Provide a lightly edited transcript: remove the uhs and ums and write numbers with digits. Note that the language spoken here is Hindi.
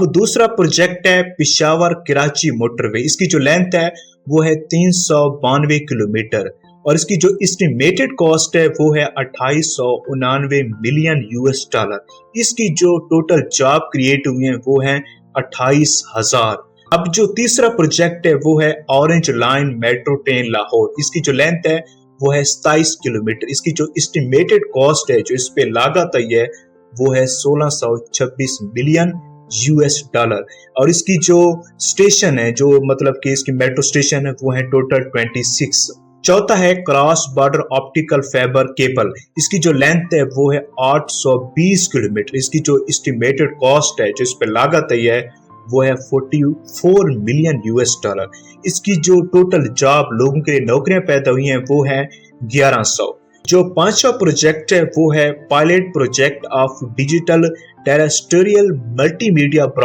वो दूसरा प्रोजेक्ट है पिशावर कराची मोटरवे। इसकी जो लेंथ है वो है 392 किलोमीटर और इसकी जो एस्टिमेटेड कॉस्ट है वो है 2899 मिलियन यूएस डॉलर। इसकी जो टोटल जॉब क्रिएट हुई है वो है 28,000। अब जो तीसरा प्रोजेक्ट है वो है orange line metro train Lahore. इसकी जो लेंथ है वो है 27 किलोमीटर। इसकी जो एस्टिमेटेड कॉस्ट है, जो इस पे लागत आई है, वो है 1626 मिलियन यूएस डॉलर। और इसकी जो स्टेशन है, जो मतलब कि इसकी मेट्रो स्टेशन है, वो है टोटल 26। चौथा है cross border optical fibre cable. इसकी जो लेंथ है वो है 820 किलोमीटर। इसकी जो एस्टिमेटेड कॉस्ट है, जो इस पे लागत आई है, वो है 44 मिलियन यूएस डॉलर। इसकी जो टोटल जॉब लोगों के लिए नौकरियां पैदा हुई हैं वो है 1100। जो पांचवा प्रोजेक्ट है वो है pilot project of digital terrestrial multimedia broad